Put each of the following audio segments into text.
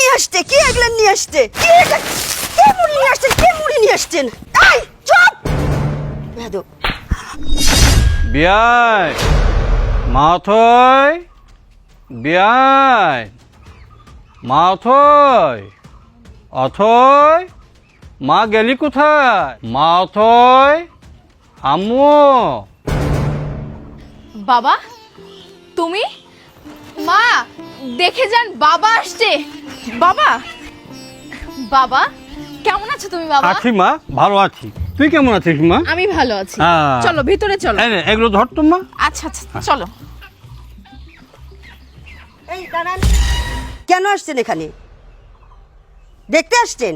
নিয়ে আসছে? কি এগুলো নিয়ে আসছে? কি কে মুড়ি নিয়ে আসছেন? কে মুড়ি নিয়ে আসছেন? এই চুপ বেয়াদব। বিয়াই মাথয়, বিয়াই মাথয়, অথয়, মা গেলি কোথায়? মা অথয়, আম্মু। বাবা তুমি? মা দেখে যান, বাবা আসছে। বাবা, বাবা কেমন আছো তুমি? বাবা আছি মা, ভালো আছি। তুই কেমন আছিস মা? আমি ভালো আছি। হ্যাঁ। চলো ভিতরে চলো। এই নে, এগুলো ধর তো মা। আচ্ছা আচ্ছা চলো। এই দাঁড়ান, কেন আসছেন এখানে? দেখতে আসছেন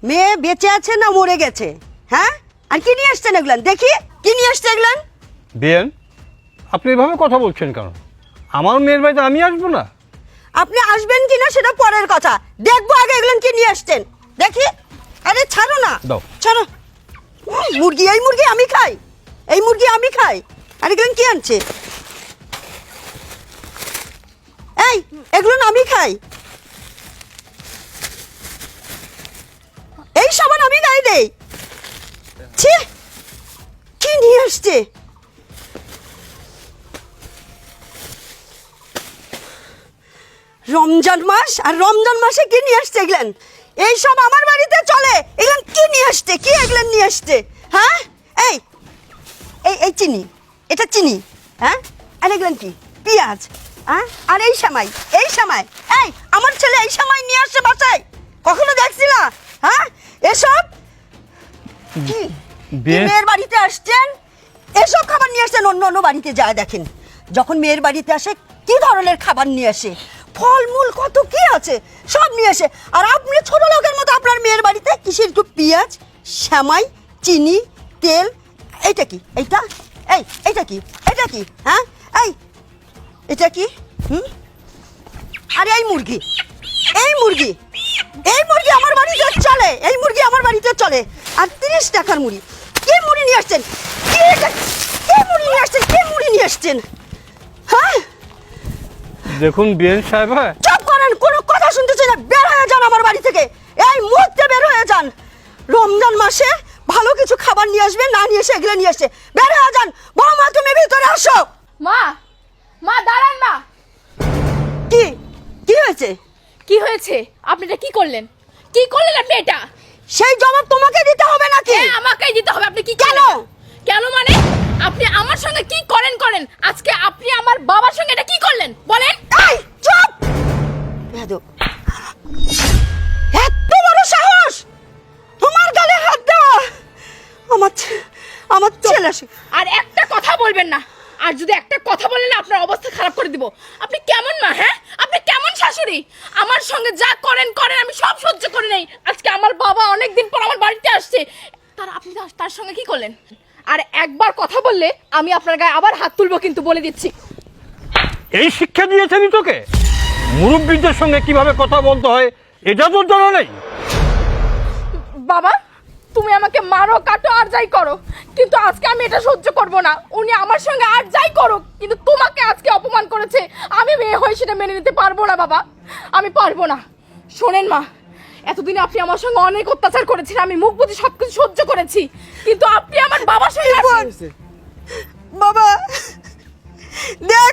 মেয়ে বেঁচে আছে না মরে গেছে? হ্যাঁ, আর কি নিয়ে আসছেন এগুলান? দেখি কি নিয়ে আসছে এগুলান। বিয়েন, আপনি এভাবে কথা বলছেন কেন? আমার মেয়ের বাড়িতে আমি আসবো না? আপনি আসবেন কিনা সেটা পরের কথা, দেখবো আগে এগুলান কি নিয়ে আসছেন দেখি। আরে ছাড়ো না, দাও। ছাড়ো। মুরগি, এই মুরগি আমি খাই, এই মুরগি আমি খাই। আর এগুলো কি আনছে? এই এগুলো আমি খাই, এই সাবান আমি গায়ে দেই। ছি, কি নিয়ে আসছে? রমজান মাস, আর রমজান মাসে কি নিয়ে আসছে এগুলান? এই সব আমার বাড়িতে চলে, এগুলান কি নিয়ে আসছে? কি এগুলান নিয়ে আসছে? হ্যাঁ, এই এই এই চিনি, এটা চিনি। হ্যাঁ, আর এগুলান কি? পেঁয়াজ। হ্যাঁ, আর এই সামাই, এই সামাই। এই আমার ছেলে এই সামাই নিয়ে আসছে বাসায়, কখনো দেখছি না। হ্যাঁ, এসব কি? কি মেয়ের বাড়িতে আসছেন, এসব খাবার নিয়ে আসছেন? অন্য অন্য বাড়িতে যায় দেখেন, যখন মেয়ের বাড়িতে আসে কি ধরনের খাবার নিয়ে আসে, ফলমূল কত কি আছে সব নিয়ে আসে। আর আপনি ছোট লোকের মতো আপনার মেয়ের বাড়িতে কিসের একটু পেঁয়াজ, শ্যামাই, চিনি, তেল। এইটা কি? এইটা এইটা কি? এটা কি? হ্যাঁ, এই এটা কি? আরে এই মুরগি, এই মুরগি, এই মুরগি আমার বাড়িতে চলে, এই মুরগি আমার বাড়িতে চলে। আর 30 টাকার মুড়ি। কি মুড়ি নিয়ে আসছেন? কি মুড়ি নিয়ে আসছেন? কি মুড়ি নিয়ে আসছেন? হ্যাঁ, দেখুন বিয়েন সাহেব, চুপ করেন, কোনো কথা শুনতেছি না। বের হয়ে যান আমার বাড়ি থেকে, এই মুহূর্তে বের হয়ে যান। রমজান মাসে ভালো কিছু খাবার নিয়ে আসবে, না নিয়ে এসে এগুলো নিয়ে আসছে। বের হয়ে যান। বৌমা তুমি ভিতরে আসো। মা, মা দাঁড়ান মা। কি কি হয়েছে? কি হয়েছে? আপনি এটা কি করলেন? কি করলেন আপনি এটা? সেই জবাব তোমাকে দিতে হবে নাকি? হ্যাঁ আমাকেই দিতে হবে। আপনি কি কেন? করলেন? কেন মানে আপনি আমার সঙ্গে কি করেন করেন, আজকে আপনি আমার বাবার সঙ্গে এটা কি করলেন বলেন? এই চুপ বেয়াদব। এত বড় সাহস তোমার গালে হাত দেওয়া! আমার ছেলে। আর একটা কথা বলবেন না, আর যদি একটা কথা বলেন আপনার অবস্থা খারাপ করে দিব। আপনি কেমন মা? হ্যাঁ, আপনি কেমন শাশুড়ি? আমার সঙ্গে যা করেন করেন, আমি সব সহ্য করে নেই। আজকে আমার বাবা অনেকদিন পর আমার বাড়িতে আসছে, আপনি তার সঙ্গে কি করলেন? আর একবার কথা বললে আমি আপনার গায়ে আবার হাত তুলবো, কিন্তু বলে দিচ্ছি। এই শিক্ষা দিয়েছেন তোকে? মুরব্বীদের সঙ্গে কিভাবে কথা বলতে হয় এটা তোর জানা নেই? বাবা তুমি আমাকে মারো, কাটো, আর যাই করো, কিন্তু আজকে আমি এটা সহ্য করব না। উনি আমার সঙ্গে আর যাই করো, কিন্তু তোমাকে আজকে অপমান করেছে, আমি মেয়ে হয়ে সেটা মেনে নিতে পারবো না বাবা, আমি পারবো না। শোনেন মা, এতদিনে আপনি আমার সঙ্গে অনেক অত্যাচার করেছেন, আমি মুখ বুঝে সবকিছু সহ্য করেছি, কিন্তু আপনি আমার বাবার সঙ্গে বাবা দেখ,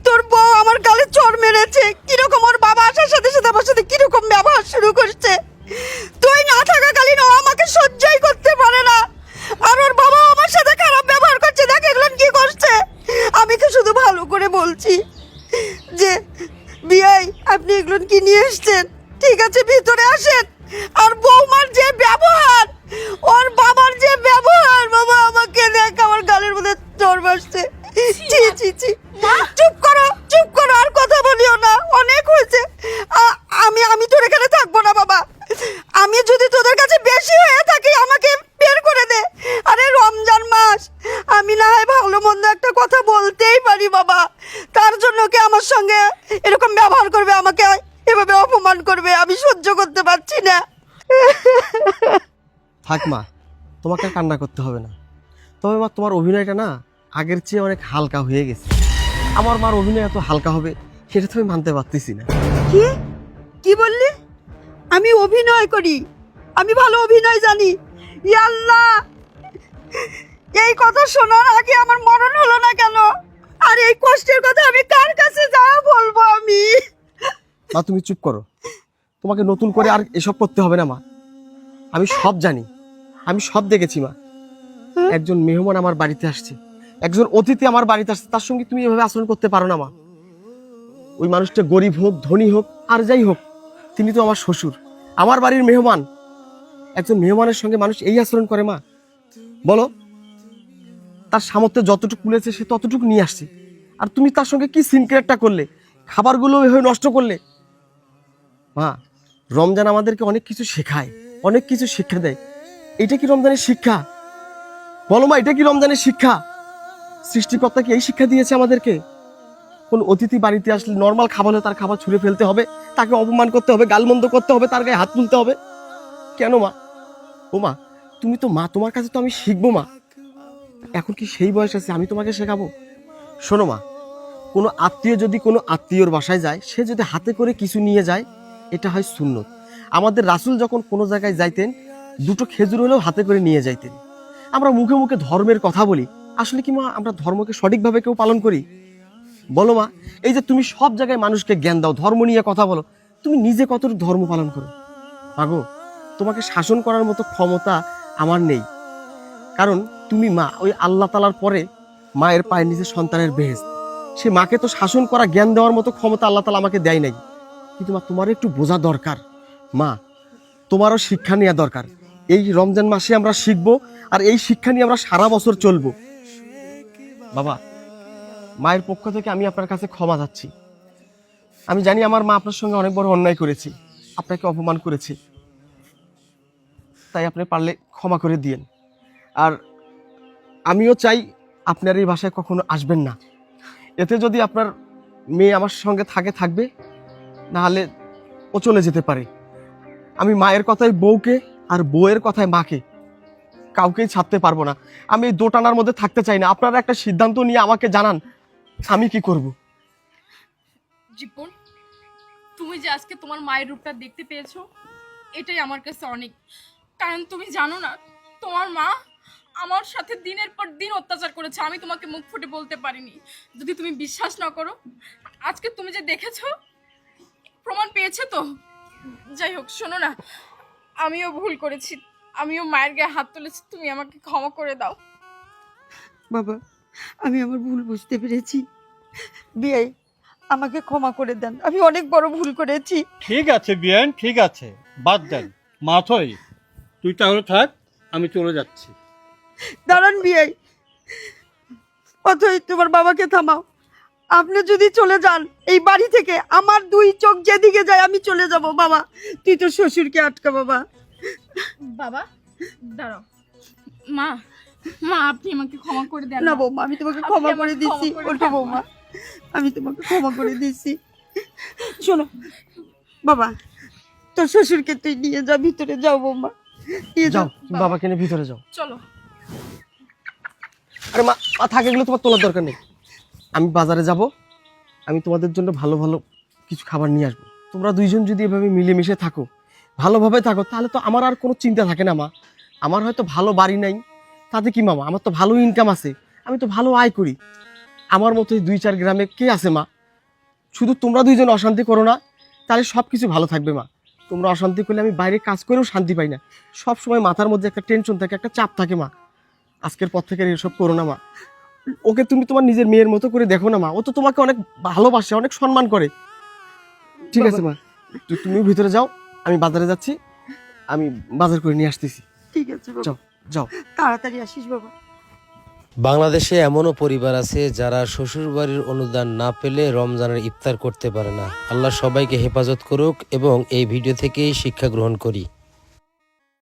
তোর বউ আমার গালে চড় মেরেছে। কিরকম ওর বাবা আসার সাথে সাথে আমার সাথে কিরকম ব্যবহার শুরু করছে। তুই না থাকাকালীন ও আমাকে সহ্যই করতে পারে না, আর ওর বাবা আমার সাথে খারাপ ব্যবহার করছে। দেখ এগুলো কি করছে। আমি তো শুধু ভালো করে বলছি যে বিয়াই আপনি এগুলো কি নিয়ে এসছেন, ঠিক আছে ভিতরে আসেন। আর বৌমার যে ব্যবহার, ওর বাবার যে ব্যবহার, বাবা আমাকে দেখ আমার গালের মধ্যে চড় বসছে। ছি ছি ছি, চুপ করো, চুপ করো, আর কথা বলিও না, অনেক হয়েছে। আমি তোর এখানে থাকবো না বাবা। আমি যদি তোদের কাছে বেশি হয়ে থাকি আমাকে বের করে দে। আরে রমজান মাস, আমি না হয় ভালো মন্দ একটা কথা বলতেই পারি বাবা, তার জন্য কি আমার সঙ্গে এরকম ব্যবহার করবে, আমাকে এভাবে অপমান করবে? আমি সহ্য করতে পারছি না। থাক মা, তোমাকে আর কান্না করতে হবে না। তবে মা তোমার অভিনয়টা না আগের চেয়ে অনেক হালকা হয়ে গেছে। আমার মার অভিনয় এত হালকা হবে সেটা তো আমি মানতে পারতেছি না। কি কি বললি? আমি অভিনয় করি, আমি ভালো অভিনয় জানি। ইয়া আল্লাহ, এই কথা শোনার আগে আমার মরণ হলো না কেন? আর এই কষ্টের কথা আমি কার কাছে যা বলবো আমি? মা তুমি চুপ করো, তোমাকে নতুন করে আর এসব করতে হবে না মা। আমি সব জানি, আমি সব দেখেছি মা। একজন মেহমান আমার বাড়িতে আসছে, একজন অতিথি আমার বাড়িতে আসছে, তার সঙ্গে তুমি এভাবে আচরণ করতে পারো না মা। ওই মানুষটা গরিব হোক ধনী হোক আর যাই হোক, তিনি তো আমার শ্বশুর, আমার বাড়ির মেহমান। একজন মেহমানের সঙ্গে মানুষ এই আচরণ করে মা? বলো, তার সামর্থ্যে যতটুকু কুলেছে সে ততটুকু নিয়ে আসছে, আর তুমি তার সঙ্গে কি সিনক্রেটটা করলে, খাবারগুলো এভাবে নষ্ট করলে। মা, রমজান আমাদেরকে অনেক কিছু শেখায়, অনেক কিছু শিক্ষা দেয়। এটা কি রমজানের শিক্ষা? বলো মা, এটা কি রমজানের শিক্ষা? সৃষ্টিকর্তা কি এই শিক্ষা দিয়েছে আমাদেরকে? কোন অতিথি বাড়িতে আসলে নর্মাল খাবার হলে তার খাবার ছুঁড়ে ফেলতে হবে, তাকে অপমান করতে হবে, গালমন্দ করতে হবে, তার গায়ে হাত তুলতে হবে? কেন মা? ও মা, তুমি তো মা, তোমার কাছে তো আমি শিখবো মা। এখন কি সেই বয়স আছে আমি তোমাকে শেখাবো? শোনো মা, কোনো আত্মীয় যদি কোনো আত্মীয়র বাসায় যায়, সে যদি হাতে করে কিছু নিয়ে যায়, এটা হয় সুন্নত। আমাদের রাসূল যখন কোনো জায়গায় যাইতেন, দুটো খেজুর হলেও হাতে করে নিয়ে যাইতেন। আমরা মুখে মুখে ধর্মের কথা বলি, আসলে কি মা আমরা ধর্মকে সঠিকভাবে কেউ পালন করি? বলো মা, এই যে তুমি সব জায়গায় মানুষকে জ্ঞান দাও, ধর্ম নিয়ে কথা বলো, তুমি নিজে কতটুকু ধর্ম পালন করো? মাগো, তোমাকে শাসন করার মতো ক্ষমতা আমার নেই, কারণ তুমি মা। ওই আল্লাহ তাআলার পরে মায়ের পায়ের নিচে সন্তানের বেহেশত। সে মাকে তো শাসন করা, জ্ঞান দেওয়ার মতো ক্ষমতা আল্লাহ তাআলা আমাকে দেয় নাই। কিন্তু মা, তোমার একটু বোঝা দরকার মা, তোমারও শিক্ষা নেওয়া দরকার। এই রমজান মাসে আমরা শিখবো, আর এই শিক্ষা নিয়ে আমরা সারা বছর চলবো। বাবা, মায়ের পক্ষ থেকে আমি আপনার কাছে ক্ষমা চাচ্ছি। আমি জানি আমার মা আপনার সঙ্গে অনেক বড় অন্যায় করেছি, আপনাকে অপমান করেছি, তাই আপনি পারলে ক্ষমা করে দিয়েন। আর আমিও চাই আপনার এই বাসায় কখনো আসবেন না। এতে যদি আপনার মেয়ে আমার সঙ্গে থাকবে, না হলে ও চলে যেতে পারে। আমি মায়ের কথায় বউকে আর বউয়ের কথায় মাকে কাউকেই ছাড়তে পারবো না। আমি এই দোটানার মধ্যে থাকতে চাই না। আপনারা একটা সিদ্ধান্ত নিয়ে আমাকে জানান আমি কি করব। জীবন, তুমি যে আজকে তোমার মায়ের রূপটা দেখতে পেয়েছো, এটাই আমার কাছে অনেক। কারণ তুমি জানো না, তোমার মা আমার সাথে দিনের পর দিন অত্যাচার করেছে, আমি তোমাকে মুখ ফুটে বলতে পারিনি। যদি তুমি বিশ্বাস না করো, আজকে তুমি যে দেখেছো, প্রমাণ পেয়েছে তো। যাই হোক, শোনো না, আমিও ভুল করেছি, আমিও মায়ের গায়ে হাত তুলেছি, তুমি আমাকে ক্ষমা করে দাও। বাবা, আমি আমার ভুল বুঝতে পেরেছি। বিয়াই, আমাকে ক্ষমা করে দেন, আমি অনেক বড় ভুল করেছি। ঠিক আছে বিয়ান, ঠিক আছে, বাদ দেন। মাথই, তুই তাহলে থাক, আমি চলে যাচ্ছি। দাঁড়ান বিয়াই, অথই তোমার বাবাকে থামাও। আপনি যদি চলে যান এই বাড়ি থেকে, আমার দুই চোখ যেদিকে যায় আমি চলে যাব। বাবা, তুই তো শ্বশুরকে আটকা। বাবা, বাবা দাঁড়াও। মা, মা আপনি আমাকে ক্ষমা করে দেন না বৌমা, আমি তোমাকে ক্ষমা করে দিচ্ছি। ওঠো বৌমা, আমি তোমাকে ক্ষমা করে দিচ্ছি। শোনো বাবা, তোর শ্বশুরকে তুই নিয়ে যা, ভিতরে যাও বৌমা, নিয়ে যাও, যাও। তুমি বাবাকে নিয়ে ভিতরে যাও। চলো। আরে মা, থাকে এগুলো তোমার তোলার দরকার নেই। আমি বাজারে যাব, আমি তোমাদের জন্য ভালো ভালো কিছু খাবার নিয়ে আসবো। তোমরা দুইজন যদি এভাবে মিলেমিশে থাকো, ভালোভাবে থাকো, তাহলে তো আমার আর কোনো চিন্তা থাকে না মা। আমার হয়তো ভালো বাড়ি নাই, তাতে কি মামা, আমার তো ভালো ইনকাম আছে, আমি তো ভালো আয় করি। আমার মতো 2-4 গ্রামে কে আছে মা? শুধু তোমরা দুইজন অশান্তি করো না, তাহলে সব কিছু ভালো থাকবে মা। তোমরা অশান্তি করলে আমি বাইরে কাজ করেও শান্তি পাই না। সব সময় মাথার মধ্যে একটা টেনশন থাকে, একটা চাপ থাকে মা। আজকের পর থেকে এসব করো না মা। ওকে তুমি তোমার নিজের মেয়ের মতো করে দেখো না মা, ও তো তোমাকে অনেক ভালোবাসে, অনেক সম্মান করে। ঠিক আছে মা, তুমি ভিতরে যাও, আমি বাজারে যাচ্ছি, আমি বাজার করে নিয়ে আসতেছি। ঠিক আছে বাবা, যাও যাও। তাড়াতাড়ি আসিস বাবা। বাংলাদেশে এমনও পরিবার আছে যারা শ্বশুরবাড়ির অনুদান না পেলে রমজানের ইফতার করতে পারে না। আল্লাহ সবাইকে হেফাজত করুক এবং এই ভিডিও থেকেই শিক্ষা গ্রহণ করি।